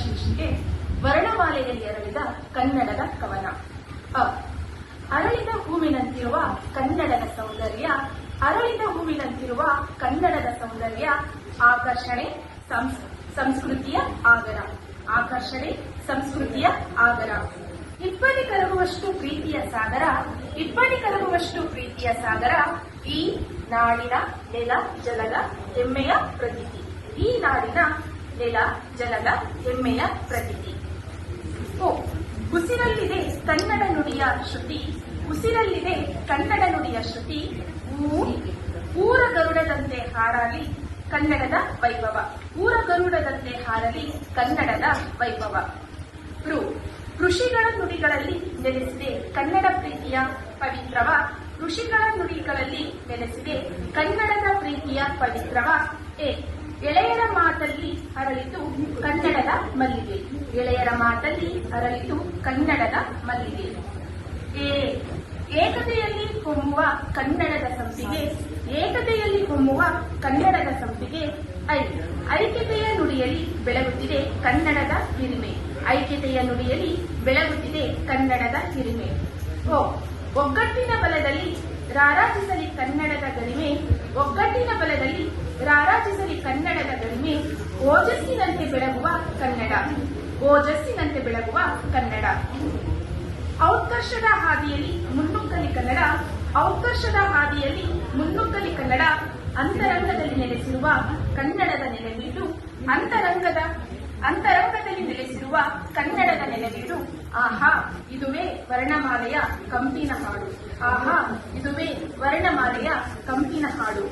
ಶೀರ್ಷಿಕೆ ವರ್ಣಮಾಲೆಯಲ್ಲಿ ಅರಳಿದ ಕನ್ನಡದ ಕವನ. ಅರಳಿದ ಹೂವಿನಂತಿರುವ ಕನ್ನಡದ ಸೌಂದರ್ಯ, ಅರಳಿದ ಹೂವಿನಂತಿರುವ ಕನ್ನಡದ ಸೌಂದರ್ಯ, ಆಕರ್ಷಣೆ ಸಂಸ್ಕೃತಿಯ ಆಗರ, ಆಕರ್ಷಣೆ ಸಂಸ್ಕೃತಿಯ ಆಗರ. ಇಬ್ಬನಿ ಕರಗುವಷ್ಟು ಪ್ರೀತಿಯ ಸಾಗರ, ಇಬ್ಬನಿ ಕರಗುವಷ್ಟು ಪ್ರೀತಿಯ ಸಾಗರ, ಈ ನಾಡಿನ ನೆಲ ಜಲದ ಹೆಮ್ಮೆಯ ಪ್ರತೀತಿ, ಈ ನಾಡಿನ ನೆಲ ಜಲದ ಹೆಮ್ಮೆಯ ಪ್ರತೀತಿ. ಉಸಿರಲ್ಲಿದೆ ಕನ್ನಡ ನುಡಿಯ ಶ್ರುತಿ, ಉಸಿರಲ್ಲಿದೆ ಕನ್ನಡ ನುಡಿಯ ಶ್ರುತಿ, ಊರ ಗರುಡದಂತೆ ಹಾರಲಿ ಕನ್ನಡದ ವೈಭವ, ಊರ ಗರುಡದಂತೆ ಹಾರಲಿ ಕನ್ನಡದ ವೈಭವ. ಋಷಿಗಳ ನುಡಿಗಳಲ್ಲಿ ನೆಲೆಸಿದೆ ಕನ್ನಡ ಪ್ರೀತಿಯ ಪವಿತ್ರವ, ಋಷಿಗಳ ನುಡಿಗಳಲ್ಲಿ ನೆಲೆಸಿದೆ ಕನ್ನಡದ ಪ್ರೀತಿಯ ಪವಿತ್ರವ. ಎಳೆಯರ ಮಾತಲ್ಲಿ ಅರಳಿತು ಕನ್ನಡದ ಮಲ್ಲಿಗೆ, ಎಳೆಯರ ಮಾತಲ್ಲಿ ಅರಳಿತು ಕನ್ನಡದ ಮಲ್ಲಿಗೆ. ಏಕತೆಯಲ್ಲಿ ಹೊಮ್ಮುವ ಕನ್ನಡದ ಸಂಪಿಗೆ, ಏಕತೆಯಲ್ಲಿ ಹೊಮ್ಮುವ ಕನ್ನಡದ ಸಂಪಿಗೆ. ಐಕ್ಯತೆಯ ನುಡಿಯಲ್ಲಿ ಬೆಳಗುತ್ತಿದೆ ಕನ್ನಡದ ಹಿರಿಮೆ, ಐಕ್ಯತೆಯ ನುಡಿಯಲ್ಲಿ ಬೆಳಗುತ್ತಿದೆ ಕನ್ನಡದ ಹಿರಿಮೆ. ಒಗ್ಗಟ್ಟಿನ ಬಲದಲ್ಲಿ ರಾರಾಜಿಸಲಿ ಕನ್ನಡದ ಗರಿಮೆ, ಒಗ್ಗಟ್ಟಿನ ಬಲದಲ್ಲಿ ರಾರಾಜಿಸಲಿ ಕನ್ನಡದ ಗರಿಮೆ. ಓಜಸ್ಸಿನಂತೆ ಬೆಳಗುವ ಕನ್ನಡ, ಓಜಸ್ಸಿನಂತೆ ಬೆಳಗುವ ಕನ್ನಡ. ಔತ್ಕರ್ಷದ ಹಾದಿಯಲ್ಲಿ ಮುನ್ನುಗ್ಗಲಿ ಕನ್ನಡ, ಔತ್ಕರ್ಷದ ಹಾದಿಯಲ್ಲಿ ಮುನ್ನುಗ್ಗಲಿ ಕನ್ನಡ. ಅಂತರಂಗದಲ್ಲಿ ನೆಲೆಸಿರುವ ಕನ್ನಡದ ನೆಲೆವೀಡು, ಅಂತರಂಗದಲ್ಲಿ ನೆಲೆಸಿರುವ ಕನ್ನಡದ ನೆಲೆವೀಡು. ಆಹಾ ಇದುವೇ ವರ್ಣಮಾಲೆಯ ಕಂಪಿನ ಹಾಡು, ಆಹಾ ಇದುವೇ ವರ್ಣಮಾಲೆಯ ಕಂಪಿನ ಹಾಡು.